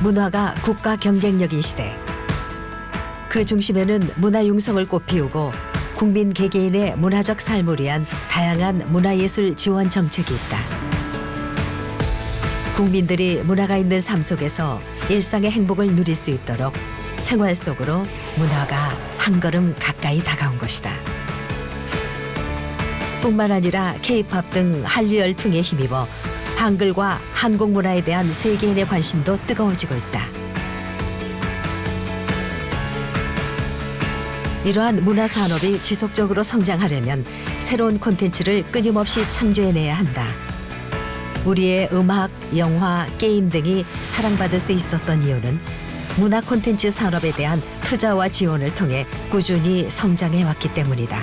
문화가 국가 경쟁력인 시대. 그 중심에는 문화 융성을 꽃피우고 국민 개개인의 문화적 삶을 위한 다양한 문화예술 지원 정책이 있다. 국민들이 문화가 있는 삶 속에서 일상의 행복을 누릴 수 있도록 생활 속으로 문화가 한 걸음 가까이 다가온 것이다. 뿐만 아니라 K-팝 등 한류 열풍에 힘입어 한글과 한국 문화에 대한 세계인의 관심도 뜨거워지고 있다. 이러한 문화 산업이 지속적으로 성장하려면 새로운 콘텐츠를 끊임없이 창조해내야 한다. 우리의 음악, 영화, 게임 등이 사랑받을 수 있었던 이유는 문화 콘텐츠 산업에 대한 투자와 지원을 통해 꾸준히 성장해 왔기 때문이다.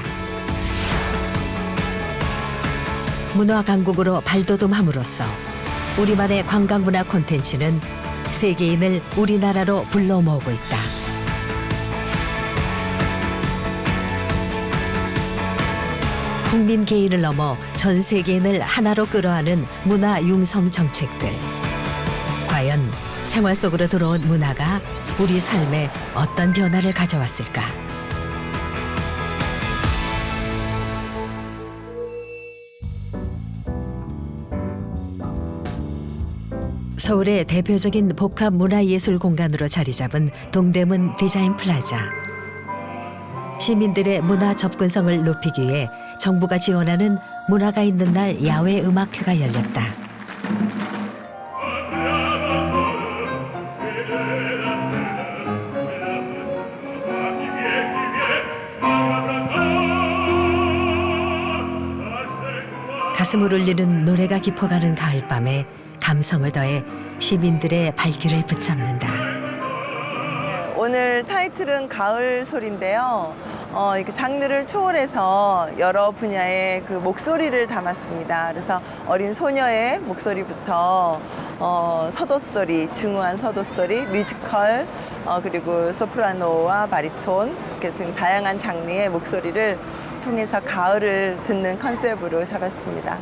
문화 강국으로 발돋움함으로써 우리만의 관광문화 콘텐츠는 세계인을 우리나라로 불러 모으고 있다. 국민 개인을 넘어 전 세계인을 하나로 끌어안은 문화 융성 정책들. 과연 생활 속으로 들어온 문화가 우리 삶에 어떤 변화를 가져왔을까? 서울의 대표적인 복합 문화예술 공간으로 자리 잡은 동대문 디자인 플라자. 시민들의 문화 접근성을 높이기 위해 정부가 지원하는 문화가 있는 날 야외 음악회가 열렸다. 가슴을 울리는 노래가 깊어가는 가을밤에 감성을 더해 시민들의 발길을 붙잡는다. 오늘 타이틀은 가을 소리인데요. 이렇게 장르를 초월해서 여러 분야의 그 목소리를 담았습니다. 그래서 어린 소녀의 목소리부터 서도소리, 중후한 서도소리, 뮤지컬, 그리고 소프라노와 바리톤 이렇게 등 다양한 장르의 목소리를 통해서 가을을 듣는 컨셉으로 잡았습니다.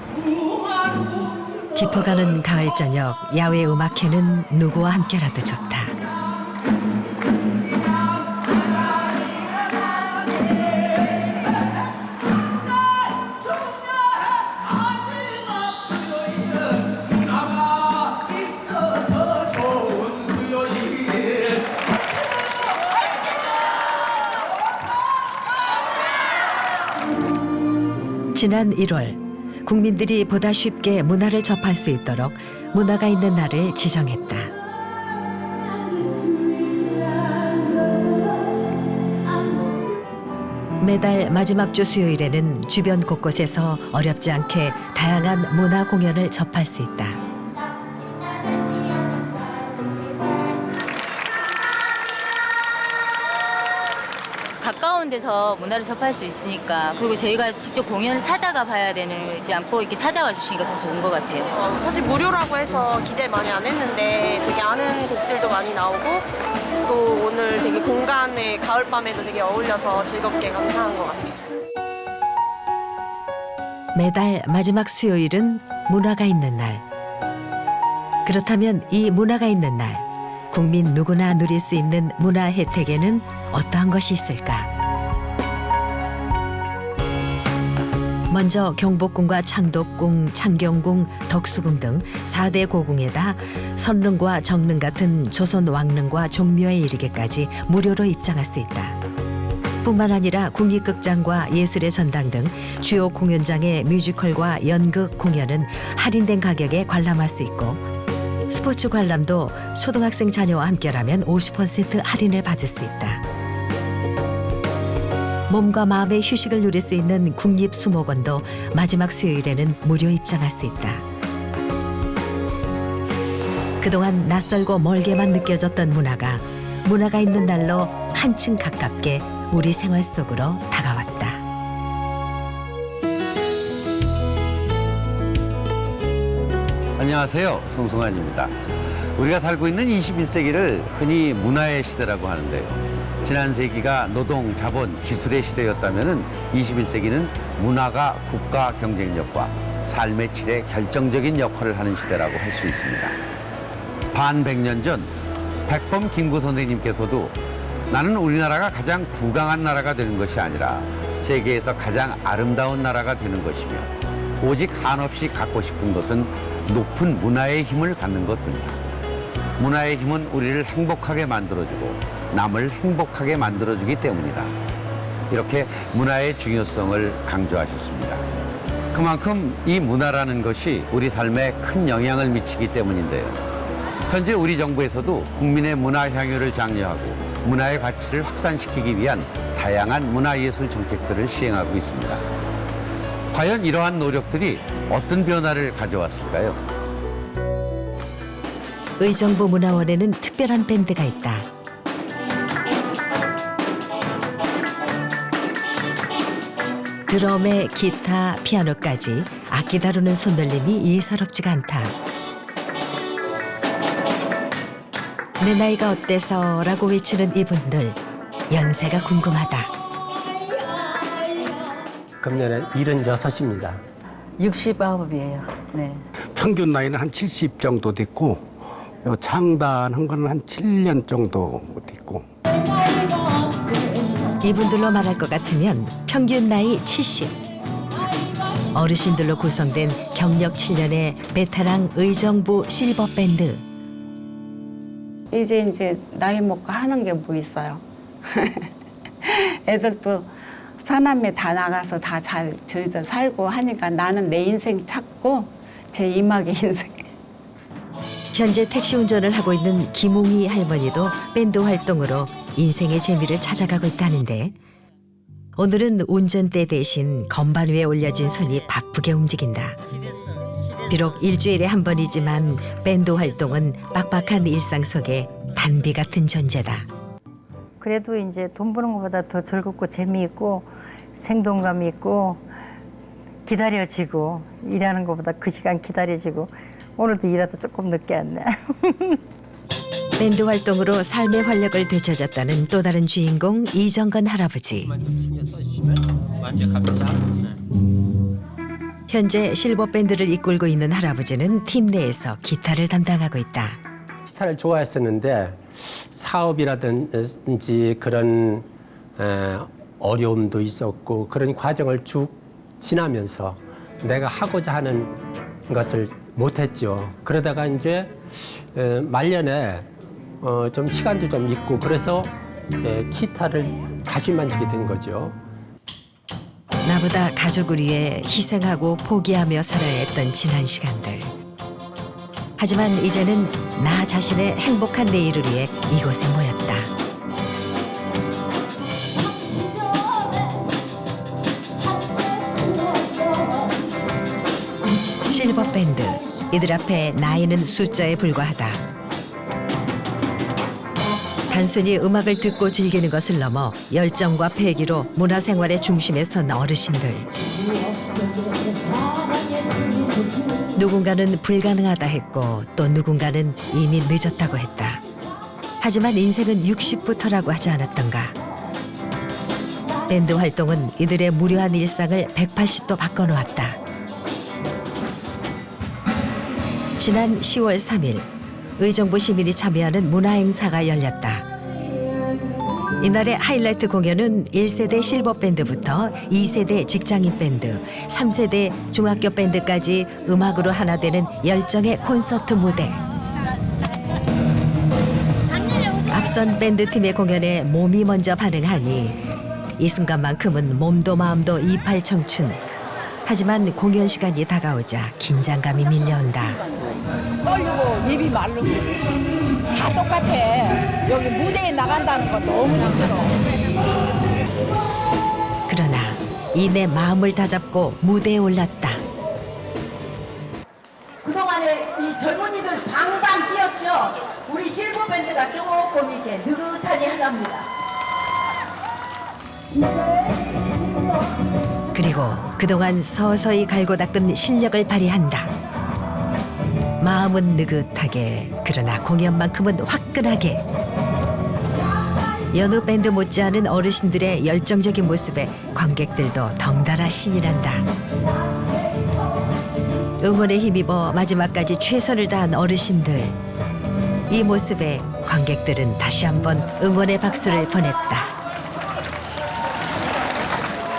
깊어가는 가을 저녁 야외 음악회는 누구와 함께라도 좋다. 지난 1월 국민들이 보다 쉽게 문화를 접할 수 있도록 문화가 있는 날을 지정했다. 매달 마지막 주 수요일에는 주변 곳곳에서 어렵지 않게 다양한 문화 공연을 접할 수 있다. 가까운 데서 문화를 접할 수 있으니까, 그리고 저희가 직접 공연을 찾아가 봐야 되지 않고 이렇게 찾아와 주시니까 더 좋은 것 같아요. 사실 무료라고 해서 기대 많이 안 했는데 되게 아는 곡들도 많이 나오고 또 오늘 되게 공간에 가을밤에도 되게 어울려서 즐겁게 감상한 것 같아요. 매달 마지막 수요일은 문화가 있는 날. 그렇다면 이 문화가 있는 날, 국민 누구나 누릴 수 있는 문화 혜택에는 어떠한 것이 있을까? 먼저 경복궁과 창덕궁, 창경궁, 덕수궁 등 4대 고궁에다 선릉과 정릉 같은 조선 왕릉과 종묘에 이르기까지 무료로 입장할 수 있다. 뿐만 아니라 국립극장과 예술의 전당 등 주요 공연장의 뮤지컬과 연극 공연은 할인된 가격에 관람할 수 있고, 스포츠 관람도 초등학생 자녀와 함께라면 50% 할인을 받을 수 있다. 몸과 마음의 휴식을 누릴 수 있는 국립수목원도 마지막 수요일에는 무료 입장할 수 있다. 그동안 낯설고 멀게만 느껴졌던 문화가 있는 날로 한층 가깝게 우리 생활 속으로 다가왔다. 안녕하세요. 송승환입니다. 우리가 살고 있는 21세기를 흔히 문화의 시대라고 하는데요. 지난 세기가 노동, 자본, 기술의 시대였다면 21세기는 문화가 국가 경쟁력과 삶의 질에 결정적인 역할을 하는 시대라고 할 수 있습니다. 반 100년 전 백범 김구 선생님께서도 나는 우리나라가 가장 부강한 나라가 되는 것이 아니라 세계에서 가장 아름다운 나라가 되는 것이며 오직 한없이 갖고 싶은 것은 높은 문화의 힘을 갖는 것뿐이다. 문화의 힘은 우리를 행복하게 만들어주고 남을 행복하게 만들어주기 때문이다. 이렇게 문화의 중요성을 강조하셨습니다. 그만큼 이 문화라는 것이 우리 삶에 큰 영향을 미치기 때문인데요. 현재 우리 정부에서도 국민의 문화 향유를 장려하고 문화의 가치를 확산시키기 위한 다양한 문화예술 정책들을 시행하고 있습니다. 과연 이러한 노력들이 어떤 변화를 가져왔을까요? 의정부 문화원에는 특별한 밴드가 있다. 드럼에 기타, 피아노까지 악기 다루는 손놀림이 예사롭지가 않다. 내 나이가 어때서? 라고 외치는 이분들, 연세가 궁금하다. 금년에 76입니다. 69이에요. 네. 평균 나이는 한 70 정도 됐고 요 창단한 거는 한 7년 정도 됐고 이분들로 말할 것 같으면 평균 나이 70. 어르신들로 구성된 경력 7년의 베테랑 의정부 실버 밴드. 이제 나이 먹고 하는 게 뭐 있어요. 애들도 사남매 다 나가서 다 잘 저희들 살고 하니까 나는 내 인생 찾고 제 이막의 인생. 현재 택시 운전을 하고 있는 김웅이 할머니도 밴드 활동으로 인생의 재미를 찾아가고 있다는데 오늘은 운전대 대신 건반 위에 올려진 손이 바쁘게 움직인다. 비록 일주일에 한 번이지만 밴드 활동은 빡빡한 일상 속에 단비 같은 존재다. 그래도 이제 돈 버는 것보다 더 즐겁고 재미있고 생동감 있고 기다려지고 일하는 것보다 그 시간 기다려지고 오늘도 일하다 조금 늦게 왔네. 밴드 활동으로 삶의 활력을 되찾았다는 또 다른 주인공 이정건 할아버지. 현재 실버 밴드를 이끌고 있는 할아버지는 팀 내에서 기타를 담당하고 있다. 기타를 좋아했었는데 사업이라든지 그런 어려움도 있었고 그런 과정을 쭉 지나면서 내가 하고자 하는 것을 못했죠. 그러다가 이제 말년에 좀 시간도 좀 있고 그래서 기타를 다시 만지게 된 거죠. 나보다 가족을 위해 희생하고 포기하며 살아야 했던 지난 시간들. 하지만 이제는 나 자신의 행복한 내일을 위해 이곳에 모였다. 실버 밴드, 이들 앞에 나이는 숫자에 불과하다. 단순히 음악을 듣고 즐기는 것을 넘어 열정과 패기로 문화생활의 중심에 선 어르신들. 누군가는 불가능하다 했고 또 누군가는 이미 늦었다고 했다. 하지만 인생은 60부터라고 하지 않았던가. 밴드 활동은 이들의 무료한 일상을 180도 바꿔놓았다. 지난 10월 3일 의정부 시민이 참여하는 문화행사가 열렸다. 이날의 하이라이트 공연은 1세대 실버 밴드부터 2세대 직장인 밴드, 3세대 중학교 밴드까지 음악으로 하나 되는 열정의 콘서트 무대. 앞선 밴드팀의 공연에 몸이 먼저 반응하니 이 순간만큼은 몸도 마음도 이팔 청춘. 하지만 공연 시간이 다가오자 긴장감이 밀려온다. 떨리고 입이 마르고 다 똑같아. 여기 무대에 나간다는 거 너무 힘들어. 그러나 이 내 마음을 다잡고 무대에 올랐다. 그동안에 이 젊은이들 방방 뛰었죠. 우리 실버 밴드가 조금 이렇게 느긋하게 하랍니다. 그리고 그동안 서서히 갈고 닦은 실력을 발휘한다. 마음은 느긋하게, 그러나 공연만큼은 화끈하게. 여느 밴드 못지않은 어르신들의 열정적인 모습에 관객들도 덩달아 신이 난다. 응원에 힘입어 마지막까지 최선을 다한 어르신들. 이 모습에 관객들은 다시 한번 응원의 박수를 보냈다.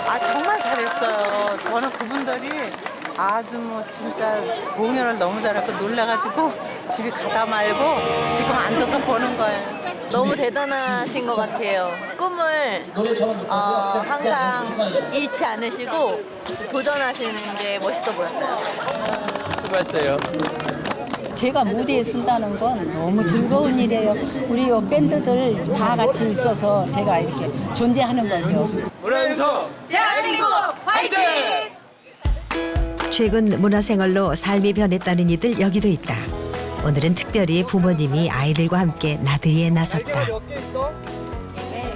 아 정말 잘했어요. 저는 그분들이 아주 뭐 진짜 공연을 너무 잘하고 놀라가지고 집에 가다 말고 지금 앉아서 보는 거예요. 너무 대단하신 것 같아요. 꿈을 항상 잃지 않으시고 도전하시는 게 멋있어 보였어요. 수고했어요. 제가 무대에 선다는 건 너무 즐거운 일이에요. 우리 요 밴드들 다 같이 있어서 제가 이렇게 존재하는 거죠. 문화연성 대한민국 화이팅! 최근 문화생활로 삶이 변했다는 이들 여기도 있다. 오늘은 특별히 부모님이 아이들과 함께 나들이에 나섰다.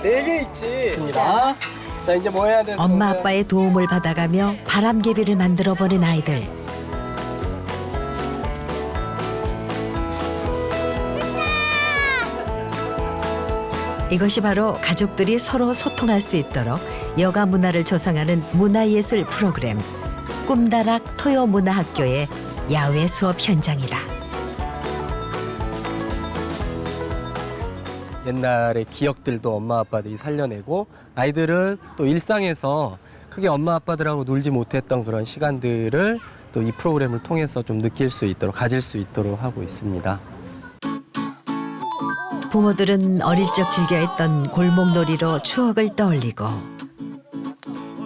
네 개 있지. 자, 이제 뭐 해야 돼? 엄마 아빠의 도움을 받아가며 바람개비를 만들어 보는 아이들. 이것이 바로 가족들이 서로 소통할 수 있도록 여가 문화를 조성하는 문화예술 프로그램 꿈다락 토요문화학교의 야외 수업 현장이다. 옛날의 기억들도 엄마 아빠들이 살려내고 아이들은 또 일상에서 크게 엄마 아빠들하고 놀지 못했던 그런 시간들을 또 이 프로그램을 통해서 좀 느낄 수 있도록 가질 수 있도록 하고 있습니다. 부모들은 어릴 적 즐겨했던 골목놀이로 추억을 떠올리고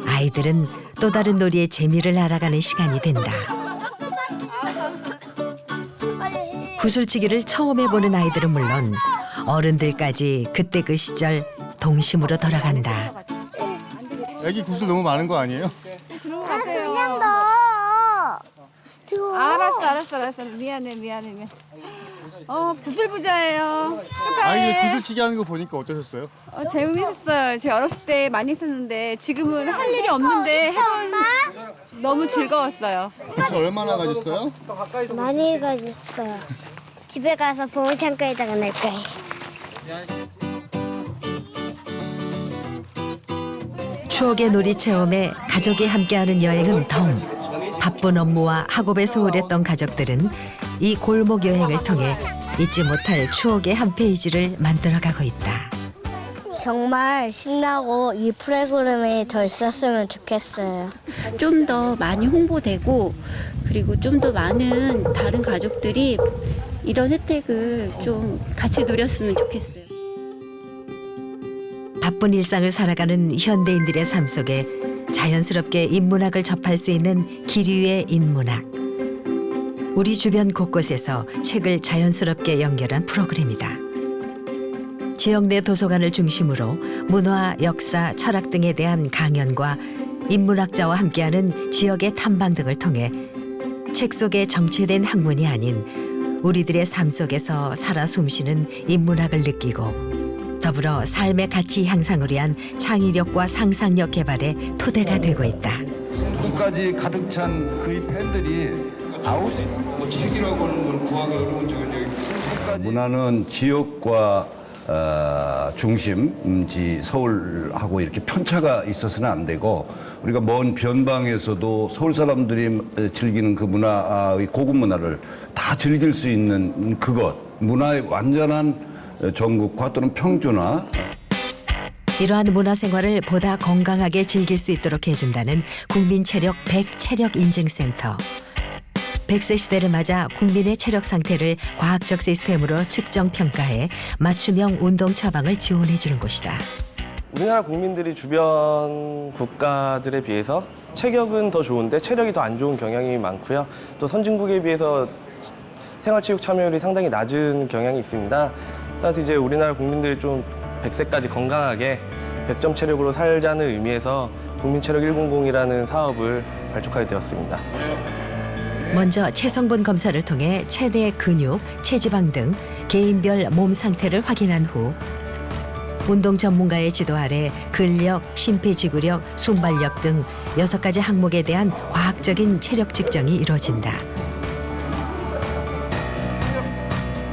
아이들은 또 다른 놀이의 재미를 알아가는 시간이 된다. 구슬치기를 처음 해보는 아이들은 물론 어른들까지 그때 그 시절 동심으로 돌아간다. 여기 구슬 너무 많은 거 아니에요? 그냥 넣어. 알았어. 미안해. 구슬 부자예요. 축하해. 아니 구슬치기 하는 거 보니까 어떠셨어요? 재밌었어요. 제가 어렸을 때 많이 했었는데 지금은 할 일이 없는데 너무 즐거웠어요. 구슬 얼마나 가졌어요? 많이 가졌어요. 집에 가서 보물창고에다가 넣을 거예요. 추억의 놀이 체험에 가족이 함께하는 여행은 덤. 바쁜 업무와 학업에 소홀했던 가족들은 이 골목 여행을 통해 잊지 못할 추억의 한 페이지를 만들어가고 있다. 정말 신나고 이 프로그램에 더 있었으면 좋겠어요. 좀 더 많이 홍보되고 그리고 좀 더 많은 다른 가족들이 이런 혜택을 좀 같이 누렸으면 좋겠어요. 바쁜 일상을 살아가는 현대인들의 삶 속에 자연스럽게 인문학을 접할 수 있는 기류의 인문학. 우리 주변 곳곳에서 책을 자연스럽게 연결한 프로그램이다. 지역 내 도서관을 중심으로 문화, 역사, 철학 등에 대한 강연과 인문학자와 함께하는 지역의 탐방 등을 통해 책 속에 정체된 학문이 아닌 우리들의 삶 속에서 살아 숨쉬는 인문학을 느끼고 더불어 삶의 가치 향상을 위한 창의력과 상상력 개발의 토대가 되고 있다. 끝까지 가득 찬 그의 팬들이 뭐 책이라고 하는 건 구하기 어려운 문화는 지역과 중심지 서울하고 이렇게 편차가 있어서는 안 되고 우리가 먼 변방에서도 서울 사람들이 즐기는 그 문화의 고급 문화를 다 즐길 수 있는 그것 문화의 완전한 전국화 또는 평준화. 이러한 문화생활을 보다 건강하게 즐길 수 있도록 해준다는 국민체력 100체력인증센터. 100세 시대를 맞아 국민의 체력 상태를 과학적 시스템으로 측정 평가해 맞춤형 운동 처방을 지원해주는 곳이다. 우리나라 국민들이 주변 국가들에 비해서 체격은 더 좋은데 체력이 더 안 좋은 경향이 많고요. 또 선진국에 비해서 생활체육 참여율이 상당히 낮은 경향이 있습니다. 따라서 이제 우리나라 국민들이 좀 100세까지 건강하게 100점 체력으로 살자는 의미에서 국민체력 100이라는 사업을 발족하게 되었습니다. 먼저 체성분 검사를 통해 체내 근육, 체지방 등 개인별 몸 상태를 확인한 후 운동 전문가의 지도 아래 근력, 심폐지구력, 순발력 등 6가지 항목에 대한 과학적인 체력 측정이 이루어진다.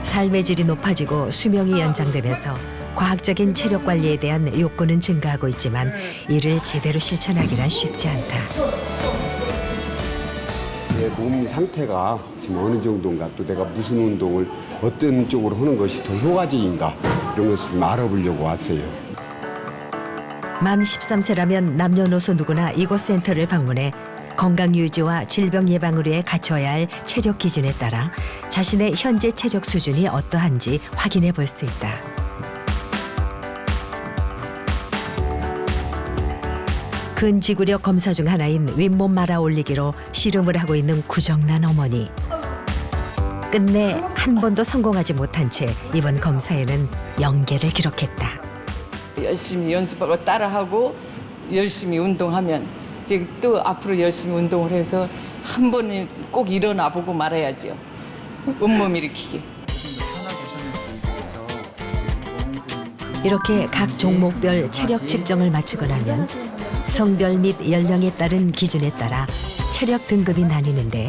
삶의 질이 높아지고 수명이 연장되면서 과학적인 체력 관리에 대한 욕구는 증가하고 있지만 이를 제대로 실천하기란 쉽지 않다. 내 몸 상태가 지금 어느 정도인가 또 내가 무슨 운동을 어떤 쪽으로 하는 것이 더 효과적인가 이런 것을 좀 알아보려고 왔어요. 만 13세라면 남녀노소 누구나 이곳 센터를 방문해 건강 유지와 질병 예방을 위해 갖춰야 할 체력 기준에 따라 자신의 현재 체력 수준이 어떠한지 확인해 볼 수 있다. 근지구력 검사 중 하나인 윗몸 말아 올리기로 씨름을 하고 있는 구정란 어머니. 끝내 한 번도 성공하지 못한 채 이번 검사에는 0개를 기록했다. 열심히 연습하고 따라하고 열심히 운동하면 이제 또 앞으로 열심히 운동을 해서 한 번은 꼭 일어나 보고 말아야죠. 온몸 일으키기. 이렇게 각 종목별 체력 측정을 마치고 나면 성별 및 연령에 따른 기준에 따라 체력 등급이 나뉘는데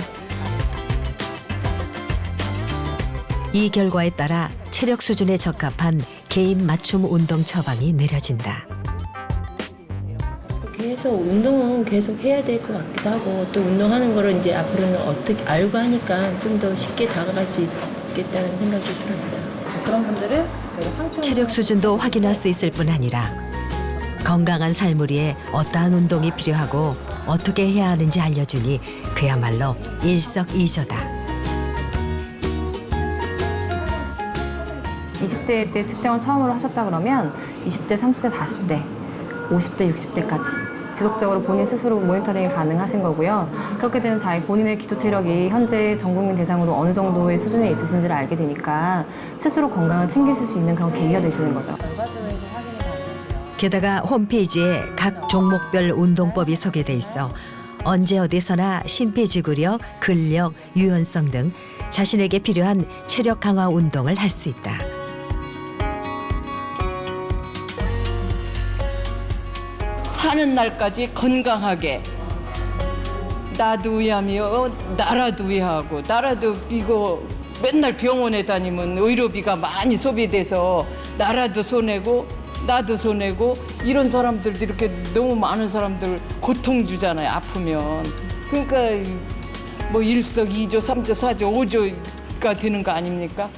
이 결과에 따라 체력 수준에 적합한 개인 맞춤 운동 처방이 내려진다. 그래서 운동은 계속 해야 될 것 같기도 하고 또 운동하는 거를 이제 앞으로는 어떻게 알고 하니까 좀 더 쉽게 다가갈 수 있겠다는 생각이 들었어요. 그런 분들은 체력 수준도 확인할 수 있을 뿐 아니라 건강한 삶을 위해 어떠한 운동이 필요하고 어떻게 해야 하는지 알려주니 그야말로 일석이조다. 20대 때 측정을 처음으로 하셨다 그러면 20대, 30대, 40대, 50대, 60대까지 지속적으로 본인 스스로 모니터링이 가능하신 거고요. 그렇게 되면 자기 본인의 기초 체력이 현재 전 국민 대상으로 어느 정도의 수준에 있으신지를 알게 되니까 스스로 건강을 챙기실 수 있는 그런 계기가 되시는 거죠. 게다가 홈페이지에 각 종목별 운동법이 소개돼 있어 언제 어디서나 심폐지구력, 근력, 유연성 등 자신에게 필요한 체력 강화 운동을 할 수 있다. 사는 날까지 건강하게 나도 위하며 나라도 위하고 나라도 이거 맨날 병원에 다니면 의료비가 많이 소비돼서 나라도 손해고 나도 손해고 이런 사람들도 이렇게 너무 많은 사람들 고통 주잖아요. 아프면. 그러니까 뭐 일석이조, 삼조, 사조, 5조가 되는 거 아닙니까?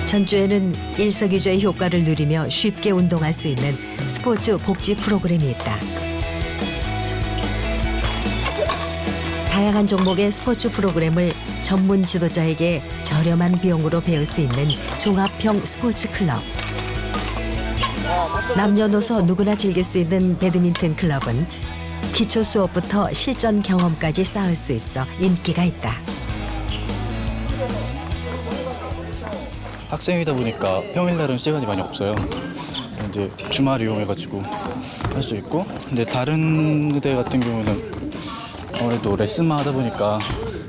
전주에는 일석이조의 효과를 누리며 쉽게 운동할 수 있는 스포츠 복지 프로그램이 있다. 다양한 종목의 스포츠 프로그램을 전문 지도자에게 저렴한 비용으로 배울 수 있는 종합형 스포츠 클럽. 남녀노소 누구나 즐길 수 있는 배드민턴 클럽은 기초 수업부터 실전 경험까지 쌓을 수 있어 인기가 있다. 학생이다 보니까 평일날은 시간이 많이 없어요. 이제 주말 이용해가지고 할 수 있고, 근데 다른 데 같은 경우는 아무래도 레슨만 하다 보니까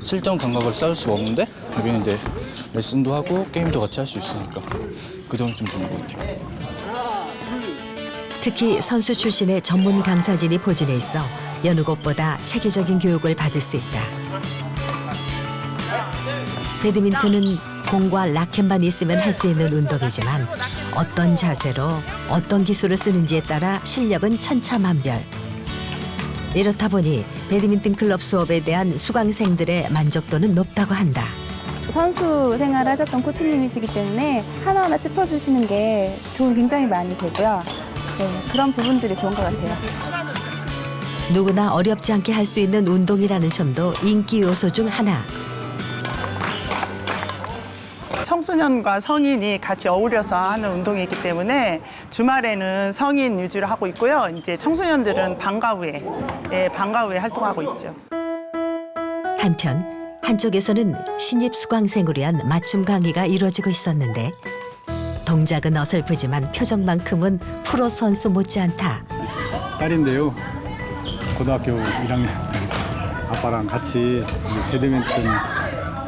실전 감각을 쌓을 수가 없는데 여기는 이제 레슨도 하고 게임도 같이 할 수 있으니까 그 점이 좀 좋은 것 같아요. 특히 선수 출신의 전문 강사진이 포진해 있어 여느 곳보다 체계적인 교육을 받을 수 있다. 배드민턴은 공과 라켓만 있으면 할 수 있는 운동이지만 어떤 자세로 어떤 기술을 쓰는지에 따라 실력은 천차만별. 이렇다 보니 배드민턴 클럽 수업에 대한 수강생들의 만족도는 높다고 한다. 선수 생활을 하셨던 코치님이시기 때문에 하나하나 짚어주시는 게 도움이 굉장히 많이 되고요. 네, 그런 부분들이 좋은 것 같아요. 누구나 어렵지 않게 할 수 있는 운동이라는 점도 인기 요소 중 하나. 청소년과 성인이 같이 어울려서 하는 운동이기 때문에 주말에는 성인 위주로 하고 있고요. 이제 청소년들은 방과 후에 활동하고 있죠. 한편 한쪽에서는 신입 수강생을 위한 맞춤 강의가 이루어지고 있었는데 동작은 어설프지만 표정만큼은 프로 선수 못지않다. 딸인데요. 고등학교 1학년 아빠랑 같이 배드민턴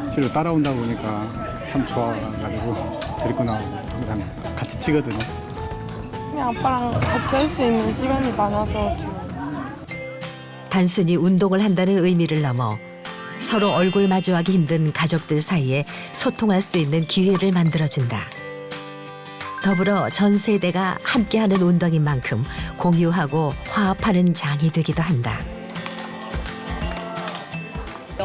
치러 따라온다 보니까 참 좋아가지고 데리고 나오고 항상 같이 치거든요. 그냥 아빠랑 같이 할 수 있는 시간이 많아서 지금. 단순히 운동을 한다는 의미를 넘어 서로 얼굴 마주하기 힘든 가족들 사이에 소통할 수 있는 기회를 만들어준다. 더불어 전 세대가 함께하는 운동인 만큼 공유하고 화합하는 장이 되기도 한다.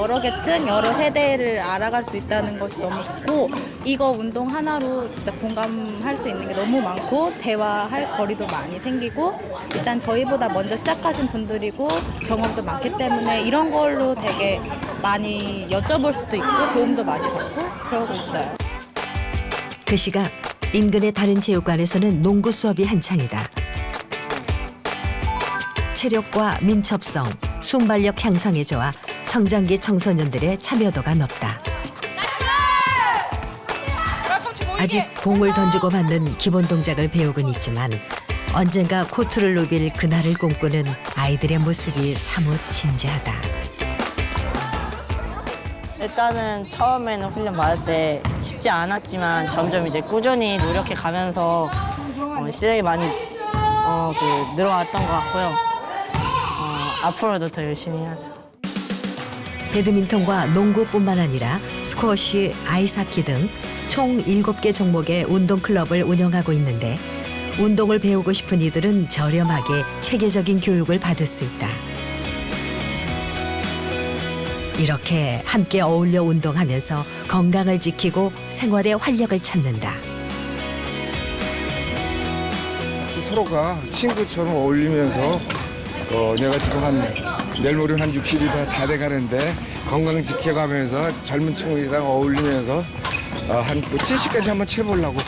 여러 계층, 여러 세대를 알아갈 수 있다는 것이 너무 좋고 이거 운동 하나로 진짜 공감할 수 있는 게 너무 많고 대화할 거리도 많이 생기고 일단 저희보다 먼저 시작하신 분들이고 경험도 많기 때문에 이런 걸로 되게 많이 여쭤볼 수도 있고 도움도 많이 받고 그러고 있어요. 그 시각 인근의 다른 체육관에서는 농구 수업이 한창이다. 체력과 민첩성, 순발력 향상에 좋아 성장기 청소년들의 참여도가 높다. 아직 공을 던지고 맞는 기본 동작을 배우곤 있지만 언젠가 코트를 누빌 그날을 꿈꾸는 아이들의 모습이 사뭇 진지하다. 일단은 처음에는 훈련 받을 때 쉽지 않았지만 점점 이제 꾸준히 노력해 가면서 실력이 많이 늘어왔던 것 같고요. 앞으로도 더 열심히 해야죠. 배드민턴과 농구뿐만 아니라 스쿼시, 아이스하키 등 총 7개 종목의 운동 클럽을 운영하고 있는데 운동을 배우고 싶은 이들은 저렴하게 체계적인 교육을 받을 수 있다. 이렇게 함께 어울려 운동하면서 건강을 지키고 생활의 활력을 찾는다. 서로가 친구처럼 어울리면서 내가 지금 내일 모레 한 60이 다 돼가는데 건강 지켜가면서 젊은 친구들이랑 어울리면서 한 70까지 한번 채보려고.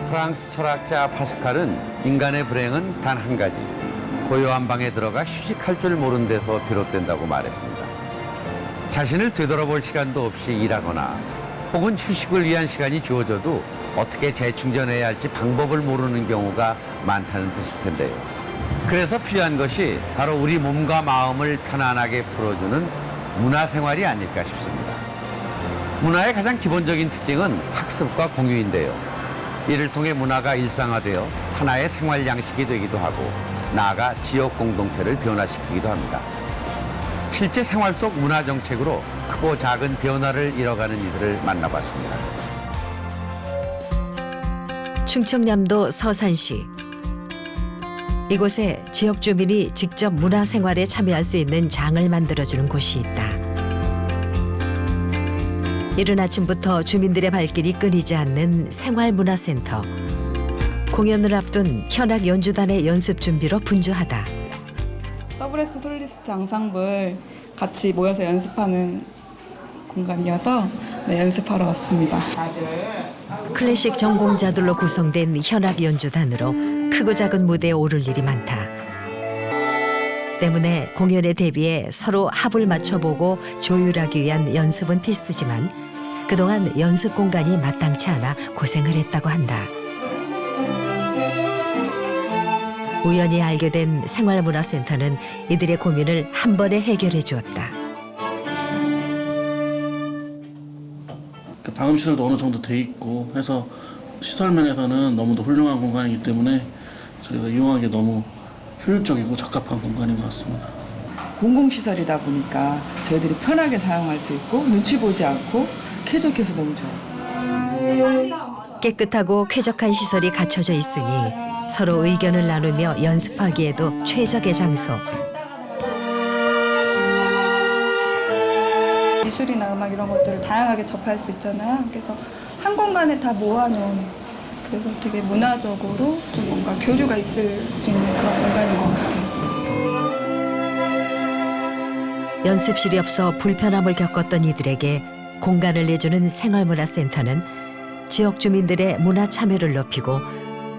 프랑스 철학자 파스칼은 인간의 불행은 단 한 가지, 고요한 방에 들어가 휴식할 줄 모르는 데서 비롯된다고 말했습니다. 자신을 되돌아볼 시간도 없이 일하거나 혹은 휴식을 위한 시간이 주어져도 어떻게 재충전해야 할지 방법을 모르는 경우가 많다는 뜻일 텐데요. 그래서 필요한 것이 바로 우리 몸과 마음을 편안하게 풀어주는 문화생활이 아닐까 싶습니다. 문화의 가장 기본적인 특징은 학습과 공유인데요. 이를 통해 문화가 일상화되어 하나의 생활 양식이 되기도 하고 나아가 지역 공동체를 변화시키기도 합니다. 실제 생활 속 문화 정책으로 크고 작은 변화를 이뤄가는 이들을 만나봤습니다. 충청남도 서산시. 이곳에 지역 주민이 직접 문화생활에 참여할 수 있는 장을 만들어주는 곳이 있다. 이른 아침부터 주민들의 발길이 끊이지 않는 생활문화센터. 공연을 앞둔 현악 연주단의 연습 준비로 분주하다. WS 솔리스트 앙상블 같이 모여서 연습하는 공간이어서 연습하러 왔습니다. 클래식 전공자들로 구성된 현악 연주단으로 크고 작은 무대에 오를 일이 많다. 때문에 공연에 대비해 서로 합을 맞춰보고 조율하기 위한 연습은 필수지만 그동안 연습 공간이 마땅치 않아 고생을 했다고 한다. 우연히 알게 된 생활문화센터는 이들의 고민을 한 번에 해결해 주었다. 방음 시설도 어느 정도 돼 있고 해서 시설 면에서는 너무도 훌륭한 공간이기 때문에 저희가 이용하기에 너무 효율적이고 적합한 공간인 것 같습니다. 공공시설이다 보니까 저희들이 편하게 사용할 수 있고 눈치 보지 않고 쾌적해서 너무 좋아요. 깨끗하고 쾌적한 시설이 갖춰져 있으니 서로 의견을 나누며 연습하기에도 최적의 장소. 미술이나 음악 이런 것들을 다양하게 접할 수 있잖아요. 그래서 한 공간에 다 모아놓은 그래서 되게 문화적으로 좀 뭔가 교류가 있을 수 있는 그런 공간인 것 같아요. 연습실이 없어 불편함을 겪었던 이들에게 공간을 내주는 생활문화센터는 지역 주민들의 문화 참여를 높이고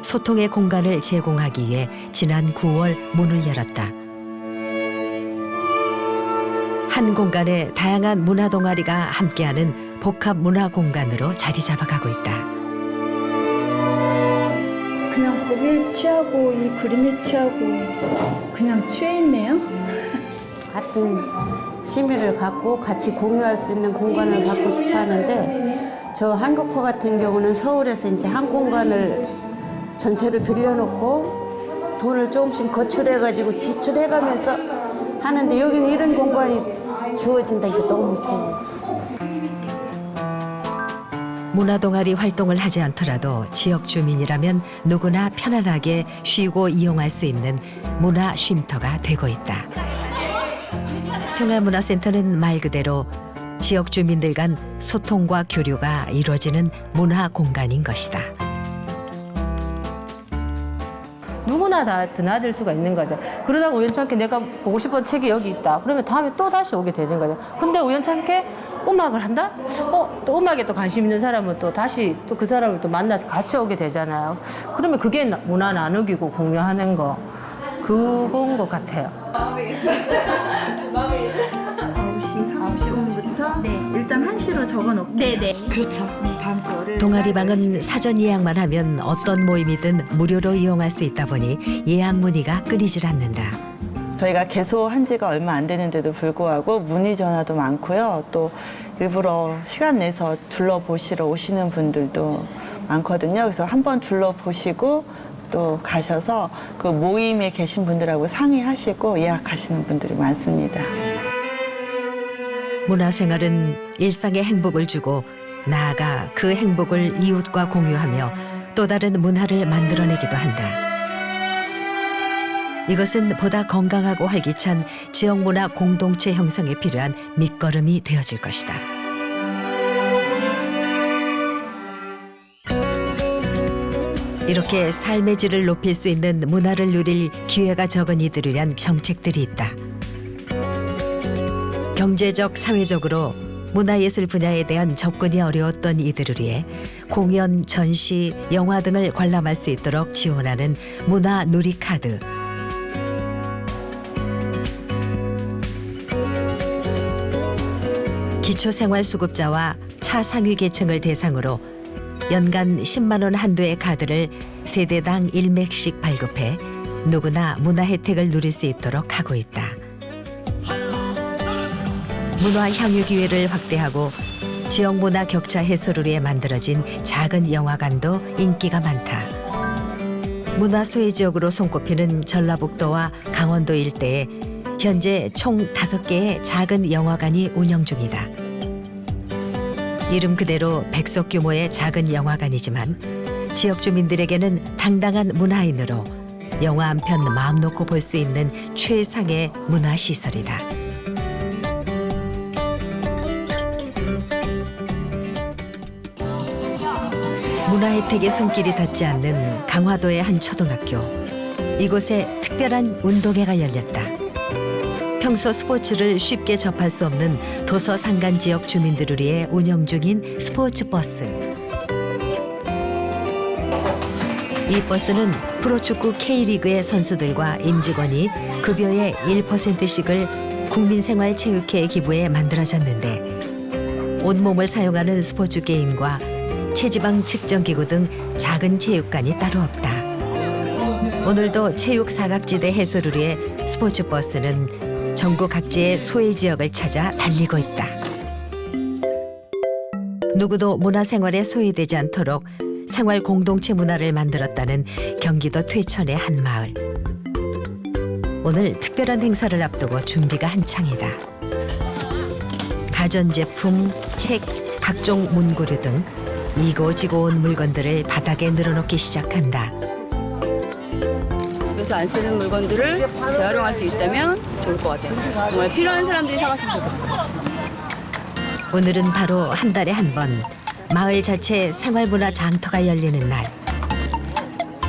소통의 공간을 제공하기 위해 지난 9월 문을 열었다. 한 공간에 다양한 문화 동아리가 함께하는 복합 문화 공간으로 자리 잡아가고 있다. 그냥 거기에 취하고 이 그림에 취하고 그냥 취해 있네요. 같은 취미를 갖고 같이 공유할 수 있는 공간을 갖고 싶어 하는데 저 한국호 같은 경우는 서울에서 이제 한 공간을 전세로 빌려놓고 돈을 조금씩 거출해가지고 지출해가면서 하는데 여기는 이런 공간이 주어진다니까 너무 좋아요. 문화동아리 활동을 하지 않더라도 지역 주민이라면 누구나 편안하게 쉬고 이용할 수 있는 문화 쉼터가 되고 있다. 생활문화센터는 말 그대로 지역 주민들 간 소통과 교류가 이루어지는 문화 공간인 것이다. 누구나 다 드나들 수가 있는 거죠. 그러다가 우연찮게 내가 보고 싶은 책이 여기 있다. 그러면 다음에 또 다시 오게 되는 거죠. 근데 우연찮게 음악을 한다? 또 음악에 또 관심 있는 사람은 또 다시 또 그 사람을 또 만나서 같이 오게 되잖아요. 그러면 그게 문화 나누기고 공유하는 거, 그건 것 같아요. 9시 35분부터 일단 1시로 적어놓고. 네네. 그렇죠. 다음 주 월요일. 동아리방은 사전 예약만 하면 어떤 모임이든 무료로 이용할 수 있다 보니 예약 문의가 끊이질 않는다. 저희가 개소한 지가 얼마 안 되는데도 불구하고 문의 전화도 많고요. 또 일부러 시간 내서 둘러보시러 오시는 분들도 많거든요. 그래서 한번 둘러보시고 또 가셔서 그 모임에 계신 분들하고 상의하시고 예약하시는 분들이 많습니다. 문화생활은 일상의 행복을 주고 나아가 그 행복을 이웃과 공유하며 또 다른 문화를 만들어내기도 한다. 이것은 보다 건강하고 활기찬 지역문화 공동체 형성에 필요한 밑거름이 되어질 것이다. 이렇게 삶의 질을 높일 수 있는 문화를 누릴 기회가 적은 이들을 위한 정책들이 있다. 경제적, 사회적으로 문화예술 분야에 대한 접근이 어려웠던 이들을 위해 공연, 전시, 영화 등을 관람할 수 있도록 지원하는 문화 누리카드. 기초생활수급자와 차상위 계층을 대상으로 연간 10만 원 한도의 카드를 세대당 1맥씩 발급해 누구나 문화 혜택을 누릴 수 있도록 하고 있다. 문화 향유 기회를 확대하고 지역 문화 격차 해소를 위해 만들어진 작은 영화관도 인기가 많다. 문화 소외 지역으로 손꼽히는 전라북도와 강원도 일대에 현재 총 5개의 작은 영화관이 운영 중이다. 이름 그대로 백석 규모의 작은 영화관이지만 지역 주민들에게는 당당한 문화인으로 영화 한 편 마음 놓고 볼 수 있는 최상의 문화시설이다. 문화 혜택에 손길이 닿지 않는 강화도의 한 초등학교. 이곳에 특별한 운동회가 열렸다. 평소 스포츠를 쉽게 접할 수 없는 도서 산간 지역 주민들을 위해 운영 중인 스포츠 버스. 이 버스는 프로축구 K리그의 선수들과 임직원이 급여의 1%씩을 국민생활체육회에 기부해 만들어졌는데 온몸을 사용하는 스포츠 게임과 체지방 측정기구 등 작은 체육관이 따로 없다. 오늘도 체육 사각지대 해소를 위해 스포츠 버스는 전국 각지의 소외 지역을 찾아 달리고 있다. 누구도 문화생활에 소외되지 않도록 생활 공동체 문화를 만들었다는 경기도 퇴천의 한 마을. 오늘 특별한 행사를 앞두고 준비가 한창이다. 가전제품, 책, 각종 문구류 등 이고지고 온 물건들을 바닥에 늘어놓기 시작한다. 집에서 안 쓰는 물건들을 재활용할 수 있다면 좋을 것 같아요. 정말 필요한 사람들이 사갔으면 좋겠어요. 오늘은 바로 한 달에 한 번 마을 자체 생활문화 장터가 열리는 날.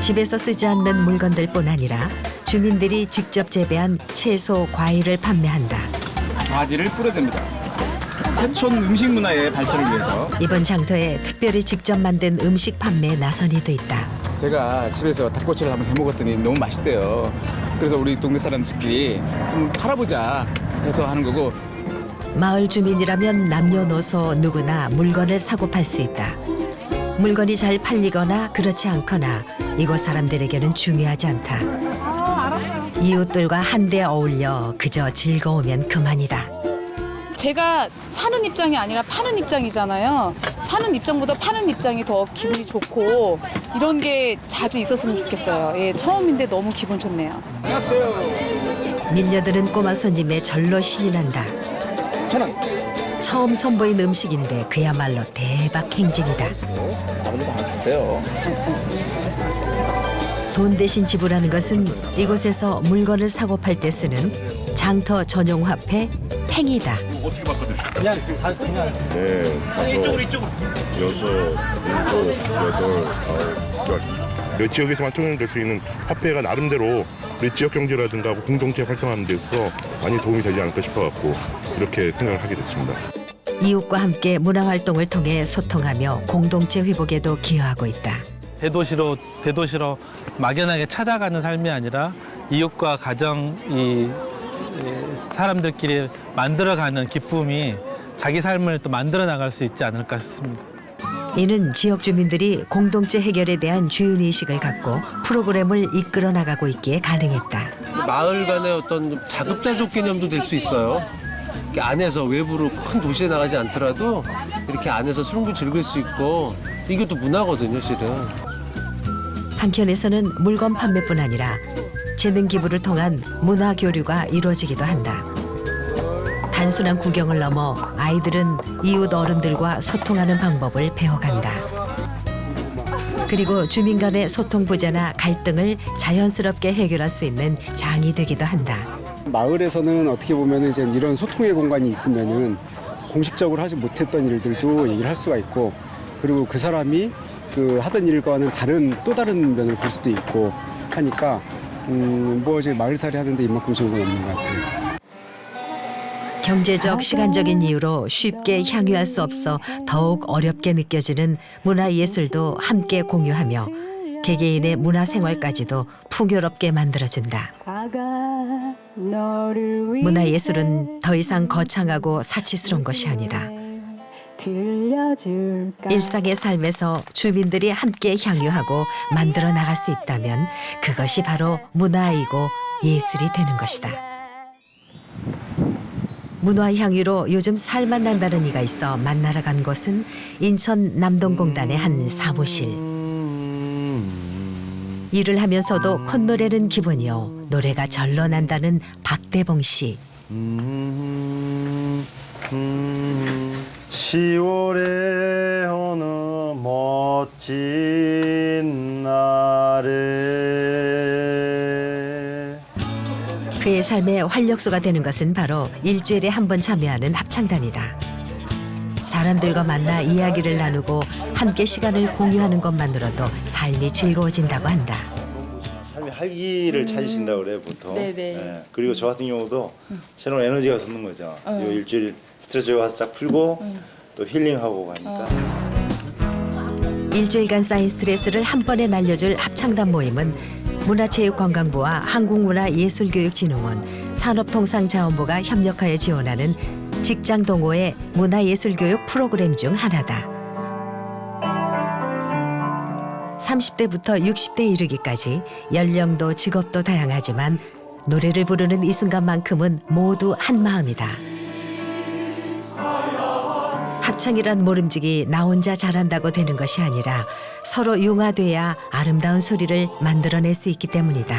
집에서 쓰지 않는 물건들뿐 아니라 주민들이 직접 재배한 채소, 과일을 판매한다. 바지를 뿌려댑니다. 해촌 음식 문화의 발전을 위해서 이번 장터에 특별히 직접 만든 음식 판매에 나선 이도 있다. 제가 집에서 닭꼬치를 한번 해먹었더니 너무 맛있대요. 그래서 우리 동네 사람들끼리 좀 팔아보자 해서 하는 거고. 마을 주민이라면 남녀노소 누구나 물건을 사고 팔 수 있다. 물건이 잘 팔리거나 그렇지 않거나 이곳 사람들에게는 중요하지 않다. 이웃들과 한데 어울려 그저 즐거우면 그만이다. 제가 사는 입장이 아니라 파는 입장이잖아요. 사는 입장보다 파는 입장이 더 기분이 좋고 이런 게 자주 있었으면 좋겠어요. 예, 처음인데 너무 기분 좋네요. 밀려드는 꼬마 손님의 절로 신이 난다. 1,000원. 처음 선보인 음식인데 그야말로 대박 행진이다. 아무도 안 쓰세요. 돈 대신 지불하는 것은 이곳에서 물건을 사고 팔 때 쓰는 장터 전용 화폐 팽이다. 어떻게 바꿔드릴까요? 그냥. 네, 이쪽으로. 6, 7, 8, 9, 10. 지역에서만 통용될 수 있는 화폐가 나름대로 우리 지역 경제라든가 공동체 활성화하는 데서 많이 도움이 되지 않을까 싶어갖고 이렇게 생각을 하게 됐습니다. 이웃과 함께 문화활동을 통해 소통하며 공동체 회복에도 기여하고 있다. 대도시로 막연하게 찾아가는 삶이 아니라 이웃과 가정, 사람들끼리 만들어가는 기쁨이 자기 삶을 또 만들어 나갈 수 있지 않을까 싶습니다. 이는 지역 주민들이 공동체 해결에 대한 주인의식을 갖고 프로그램을 이끌어 나가고 있기에 가능했다. 마을 간의 어떤 자급자족 개념도 될 수 있어요. 이렇게 안에서 외부로 큰 도시에 나가지 않더라도 이렇게 안에서 술도 즐길 수 있고 이게 또 문화거든요, 실은. 한켠에서는 물건 판매뿐 아니라 재능 기부를 통한 문화 교류가 이루어지기도 한다. 단순한 구경을 넘어 아이들은 이웃 어른들과 소통하는 방법을 배워간다. 그리고 주민 간의 소통 부재나 갈등을 자연스럽게 해결할 수 있는 장이 되기도 한다. 마을에서는 어떻게 보면 이제 이런 소통의 공간이 있으면은 공식적으로 하지 못했던 일들도 얘기를 할 수가 있고, 그리고 그 사람이 그 하던 일과는 또 다른 면을 볼 수도 있고 하니까 뭐 이제 마을살이 하는데 이만큼 좋은 건 없는 것 같아요. 경제적, 시간적인 이유로 쉽게 향유할 수 없어 더욱 어렵게 느껴지는 문화예술도 함께 공유하며 개개인의 문화생활까지도 풍요롭게 만들어준다. 문화예술은 더 이상 거창하고 사치스러운 것이 아니다. 일상의 삶에서 주민들이 함께 향유하고 만들어 나갈 수 있다면 그것이 바로 문화이고 예술이 되는 것이다. 문화향유로 요즘 살만 난다는 이가 있어 만나러 간 곳은 인천 남동공단의 한 사무실. 일을 하면서도 콧노래는 기본이요, 노래가 절로 난다는 박대봉 씨. 10월의 어느 멋진 날에. 그의 삶의 활력소가 되는 것은 바로 일주일에 한 번 참여하는 합창단이다. 사람들과 만나 이야기를 나누고 함께 시간을 공유하는 것만으로도 삶이 즐거워진다고 한다. 삶의 활기를 찾으신다고 그래요, 보통. 네네. 예. 그리고 저 같은 경우도 새로운 에너지가 솟는 거죠. 이 일주일 스트레스 와서 쫙 풀고 또 힐링하고 가니까. 일주일간 쌓인 스트레스를 한 번에 날려줄 합창단 모임은 문화체육관광부와 한국문화예술교육진흥원, 산업통상자원부가 협력하여 지원하는 직장 동호회 문화예술교육 프로그램 중 하나다. 30대부터 60대 이르기까지 연령도 직업도 다양하지만 노래를 부르는 이 순간만큼은 모두 한 마음이다. 합창이란 모름지기 나 혼자 잘한다고 되는 것이 아니라 서로 융화돼야 아름다운 소리를 만들어낼 수 있기 때문이다.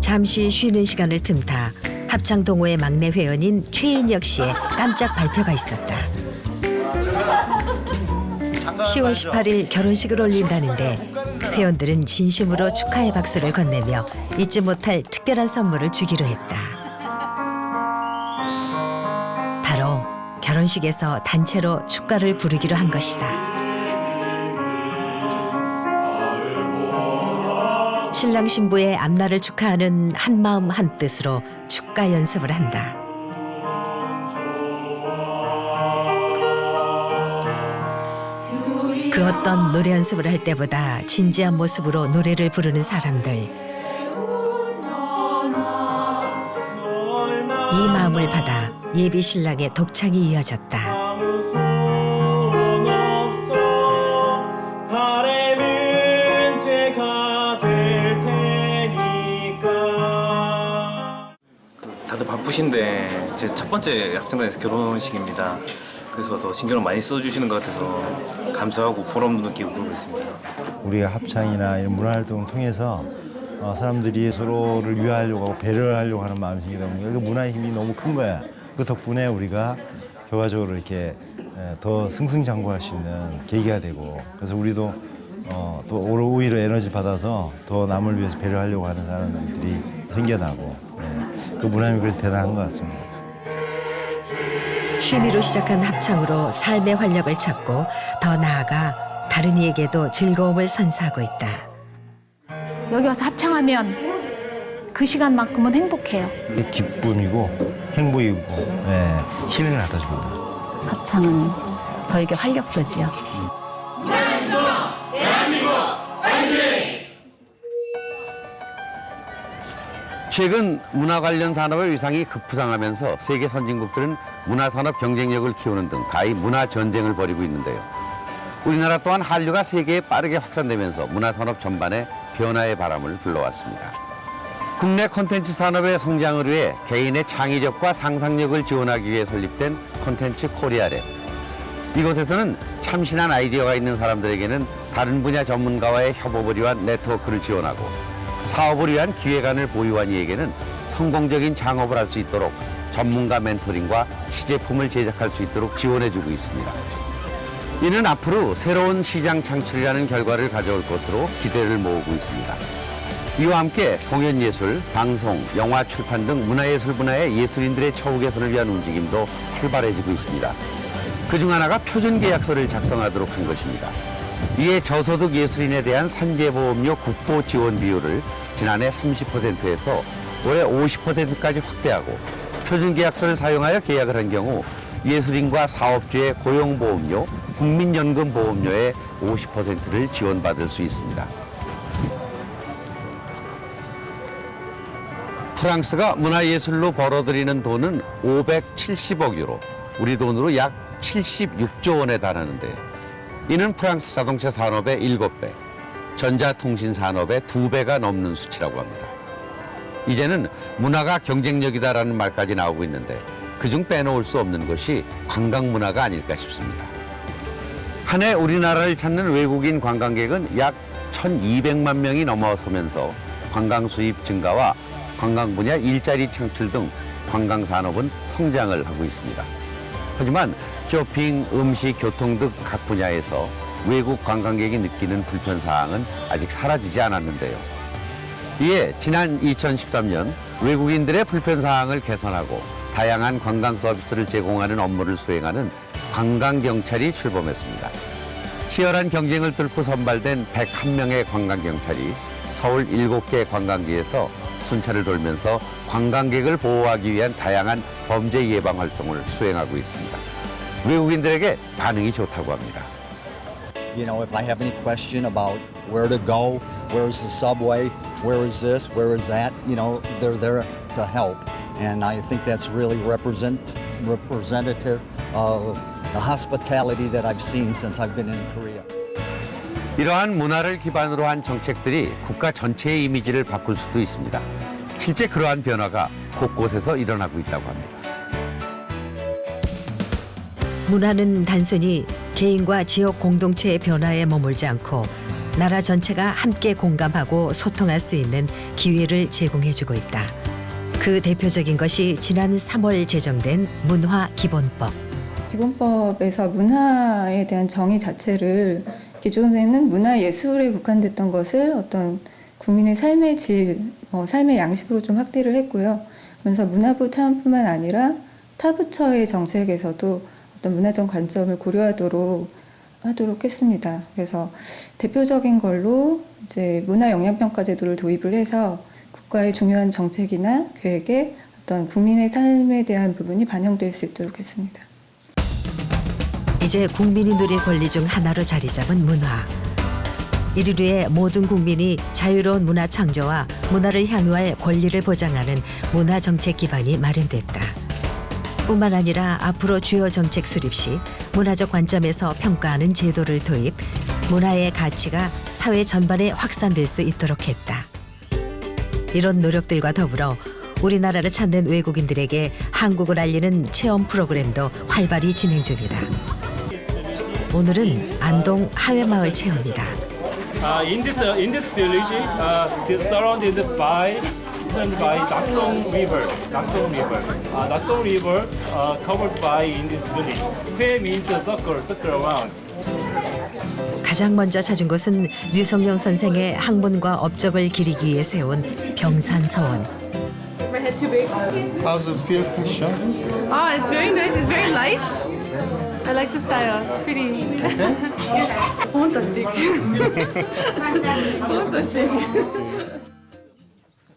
잠시 쉬는 시간을 틈타 합창동호회 막내 회원인 최인혁 씨의 깜짝 발표가 있었다. 10월 18일 결혼식을 올린다는데 회원들은 진심으로 축하의 박수를 건네며 잊지 못할 특별한 선물을 주기로 했다. 바로 결혼식에서 단체로 축가를 부르기로 한 것이다. 신랑 신부의 앞날을 축하하는 한마음 한뜻으로 축가 연습을 한다. 그 어떤 노래 연습을 할 때보다 진지한 모습으로 노래를 부르는 사람들. 이 마음을 받아 예비 신랑의 독창이 이어졌다. 다들 바쁘신데 제 첫 번째 합창단에서 결혼식입니다. 그래서 더 신경을 많이 써주시는 것 같아서 감사하고 보람도 느끼고 그러고 있습니다. 우리가 합창이나 이런 문화활동을 통해서 사람들이 서로를 위하려고 하고 배려를 하려고 하는 마음이 생기다 보니까 그 문화의 힘이 너무 큰 거야. 그 덕분에 우리가 결과적으로 이렇게 더 승승장구할 수 있는 계기가 되고, 그래서 우리도 또 오히려 에너지를 받아서 더 남을 위해서 배려하려고 하는 사람들이 생겨나고, 그 문화힘이 그래서 대단한 것 같습니다. 취미로 시작한 합창으로 삶의 활력을 찾고 더 나아가 다른 이에게도 즐거움을 선사하고 있다. 여기 와서 합창하면 그 시간만큼은 행복해요. 기쁨이고 행복이고 힐링을 갖다 줍니다. 합창은 저에게 활력소지요. 최근 문화 관련 산업의 위상이 급부상하면서 세계 선진국들은 문화산업 경쟁력을 키우는 등 가히 문화 전쟁을 벌이고 있는데요. 우리나라 또한 한류가 세계에 빠르게 확산되면서 문화산업 전반에 변화의 바람을 불러왔습니다. 국내 콘텐츠 산업의 성장을 위해 개인의 창의력과 상상력을 지원하기 위해 설립된 콘텐츠 코리아랩. 이곳에서는 참신한 아이디어가 있는 사람들에게는 다른 분야 전문가와의 협업을 위한 네트워크를 지원하고, 사업을 위한 기획안을 보유한 이에게는 성공적인 창업을 할 수 있도록 전문가 멘토링과 시제품을 제작할 수 있도록 지원해주고 있습니다. 이는 앞으로 새로운 시장 창출이라는 결과를 가져올 것으로 기대를 모으고 있습니다. 이와 함께 공연예술, 방송, 영화, 출판 등 문화예술 분야의 예술인들의 처우 개선을 위한 움직임도 활발해지고 있습니다. 그중 하나가 표준계약서를 작성하도록 한 것입니다. 이에 저소득 예술인에 대한 산재보험료 국보 지원 비율을 지난해 30%에서 올해 50%까지 확대하고, 표준계약서를 사용하여 계약을 한 경우 예술인과 사업주의 고용보험료, 국민연금보험료의 50%를 지원받을 수 있습니다. 프랑스가 문화예술로 벌어들이는 돈은 570억 유로, 우리 돈으로 약 76조 원에 달하는데요. 이는 프랑스 자동차 산업의 7배, 전자통신 산업의 2배가 넘는 수치라고 합니다. 이제는 문화가 경쟁력이다라는 말까지 나오고 있는데, 그중 빼놓을 수 없는 것이 관광 문화가 아닐까 싶습니다. 한 해 우리나라를 찾는 외국인 관광객은 약 1,200만 명이 넘어서면서 관광 수입 증가와 관광 분야 일자리 창출 등 관광 산업은 성장을 하고 있습니다. 하지만 쇼핑, 음식, 교통 등 각 분야에서 외국 관광객이 느끼는 불편사항은 아직 사라지지 않았는데요. 이에 지난 2013년 외국인들의 불편사항을 개선하고 다양한 관광 서비스를 제공하는 업무를 수행하는 관광경찰이 출범했습니다. 치열한 경쟁을 뚫고 선발된 101명의 관광경찰이 서울 7개 관광지에서 순찰을 돌면서 관광객을 보호하기 위한 다양한 범죄 예방 활동을 수행하고 있습니다. 외국인들에게 반응이 좋다고 합니다. You know, if I have any question about where to go, where is the subway, where is this, where is that, you know, they're there to help. And I think that's really representative of the hospitality that I've seen since I've been in Korea. 이러한 문화를 기반으로 한 정책들이 국가 전체의 이미지를 바꿀 수도 있습니다. 실제 그러한 변화가 곳곳에서 일어나고 있다고 합니다. 문화는 단순히 개인과 지역 공동체의 변화에 머물지 않고 나라 전체가 함께 공감하고 소통할 수 있는 기회를 제공해주고 있다. 그 대표적인 것이 지난 3월 제정된 문화기본법. 기본법에서 문화에 대한 정의 자체를 기존에는 문화예술에 국한됐던 것을 어떤 국민의 삶의 질, 삶의 양식으로 좀 확대를 했고요. 그래서 문화부 차원뿐만 아니라 타 부처의 정책에서도 어떤 문화적 관점을 고려하도록 했습니다. 그래서 대표적인 걸로 이제 문화 영향평가 제도를 도입을 해서 국가의 중요한 정책이나 계획에 어떤 국민의 삶에 대한 부분이 반영될 수 있도록 했습니다. 이제 국민이 누릴 권리 중 하나로 자리 잡은 문화. 이를 위해 모든 국민이 자유로운 문화 창조와 문화를 향유할 권리를 보장하는 문화 정책 기반이 마련됐다. 뿐만 아니라 앞으로 주요 정책 수립 시 문화적 관점에서 평가하는 제도를 도입, 문화의 가치가 사회 전반에 확산될 수 있도록 했다. 이런 노력들과 더불어 우리나라를 찾는 외국인들에게 한국을 알리는 체험 프로그램도 활발히 진행 중이다. 오늘은 안동 하회마을 체험이다. In this village, it is surrounded by Nakdong River. Nakdong River covered by in this village. Hue means a circle around. 가장 먼저 찾은 곳은 류성룡 선생의 학문과 업적을 기리기 위해 세운 병산서원. How's it feel, Passion? Oh, it's very nice. It's very light. I like the style. It's pretty. Fantastic. Fantastic.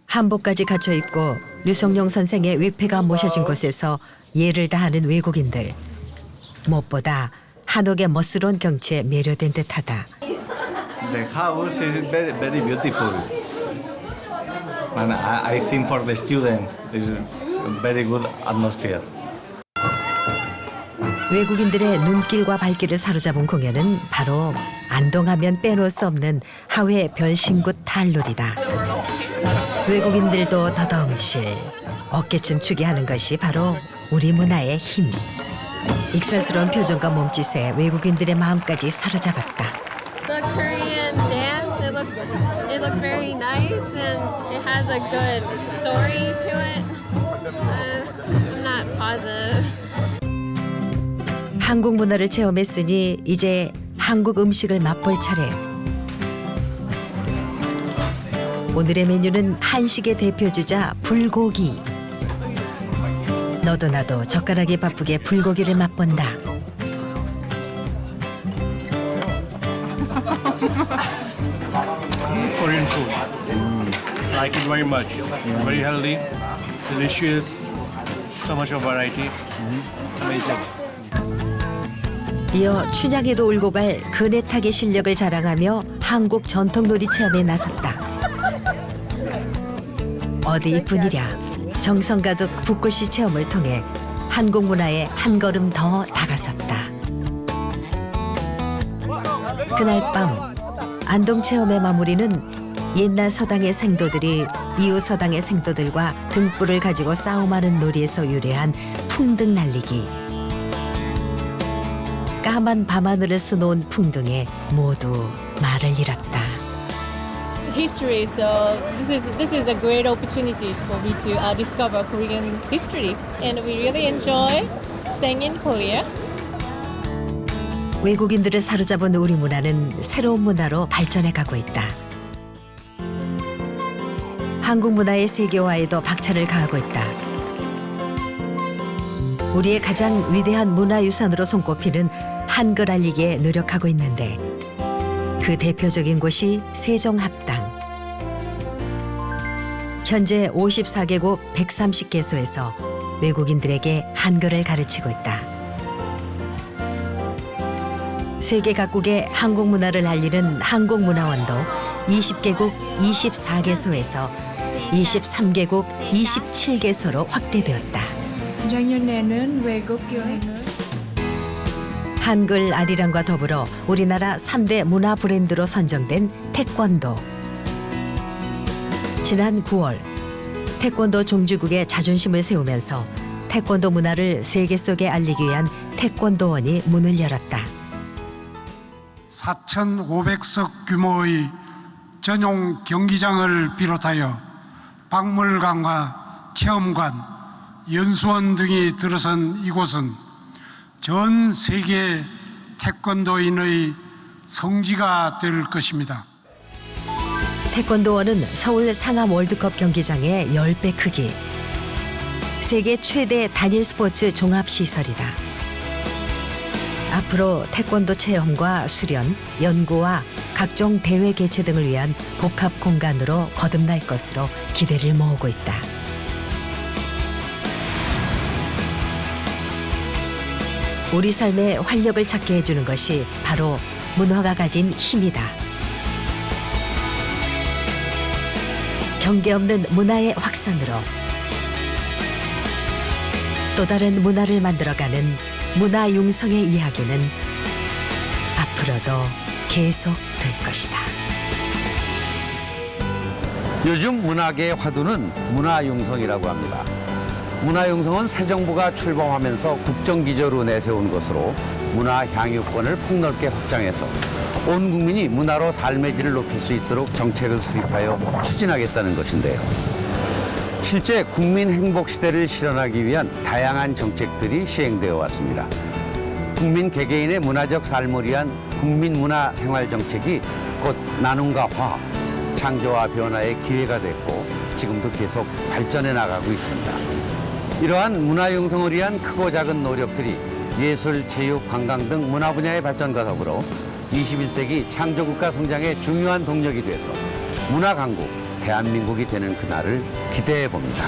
한복까지 갖춰 입고 류성룡 선생의 위패가 모셔진 곳에서 예를 다하는 외국인들. 무엇보다 한옥의 멋스러운 경치에 매료된 듯하다. The house is very, very beautiful. And I think for the student, it's a very good atmosphere. 외국인들의 눈길과 발길을 사로잡은 공연은 바로 안동하면 빼놓을 수 없는 하회 별신굿 탈놀이다. 외국인들도 더덩실 어깨춤 추게 하는 것이 바로 우리 문화의 힘. 익살스러운 표정과 몸짓에 외국인들의 마음까지 사로잡았다. The Korean dance, it looks very nice and it has a good story to it. I'm not positive. 한국 문화를 체험했으니 이제 한국 음식을 맛볼 차례. 오늘의 메뉴는 한식의 대표주자 불고기. 너도 나도 젓가락이 바쁘게 불고기를 맛본다. Korean food. Like it very much. Very healthy, delicious, so much of variety. Amazing. 이어 춘향에도 울고 갈 그네타기 실력을 자랑하며 한국 전통놀이 체험에 나섰다. 어디 이뿐이랴. 정성 가득 붓꽃이 체험을 통해 한국 문화에 한 걸음 더 다가섰다. 그날 밤 안동 체험의 마무리는 옛날 서당의 생도들이 이웃 서당의 생도들과 등불을 가지고 싸움하는 놀이에서 유래한 풍등 날리기. 까만 밤하늘을 수놓은 풍등에 모두 말을 잃었다. History, so this is a great opportunity for me to discover Korean history, and we really enjoy staying in Korea. 외국인들을 사로잡은 우리 문화는 새로운 문화로 발전해 가고 있다. 한국 문화의 세계화에도 박차를 가하고 있다. 우리의 가장 위대한 문화유산으로 손꼽히는 한글 알리기에 노력하고 있는데 그 대표적인 곳이 세종학당. 현재 54개국 130개소에서 외국인들에게 한글을 가르치고 있다. 세계 각국의 한국 문화를 알리는 한국문화원도 20개국 24개소에서 23개국 27개소로 확대되었다. 작년에는 외국 여행을 한글 아리랑과 더불어 우리나라 3대 문화 브랜드로 선정된 태권도. 지난 9월 태권도 종주국의 자존심을 세우면서 태권도 문화를 세계 속에 알리기 위한 태권도원이 문을 열었다. 4,500석 규모의 전용 경기장을 비롯하여 박물관과 체험관, 연수원 등이 들어선 이곳은 전 세계 태권도인의 성지가 될 것입니다. 태권도원은 서울 상암 월드컵 경기장의 10배 크기. 세계 최대 단일 스포츠 종합시설이다. 앞으로 태권도 체험과 수련, 연구와 각종 대회 개최 등을 위한 복합 공간으로 거듭날 것으로 기대를 모으고 있다. 우리 삶에 활력을 찾게 해주는 것이 바로 문화가 가진 힘이다. 경계 없는 문화의 확산으로 또 다른 문화를 만들어가는 문화 융성의 이야기는 앞으로도 계속될 것이다. 요즘 문화계의 화두는 문화융성이라고 합니다. 문화융성은 새 정부가 출범하면서 국정기조로 내세운 것으로 문화 향유권을 폭넓게 확장해서 온 국민이 문화로 삶의 질을 높일 수 있도록 정책을 수립하여 추진하겠다는 것인데요. 실제 국민 행복 시대를 실현하기 위한 다양한 정책들이 시행되어 왔습니다. 국민 개개인의 문화적 삶을 위한 국민문화생활정책이 곧 나눔과 화합, 창조와 변화의 기회가 됐고 지금도 계속 발전해 나가고 있습니다. 이러한 문화융성을 위한 크고 작은 노력들이 예술, 체육, 관광 등 문화 분야의 발전과 더불어 21세기 창조국가 성장의 중요한 동력이 돼서 문화강국, 대한민국이 되는 그날을 기대해 봅니다.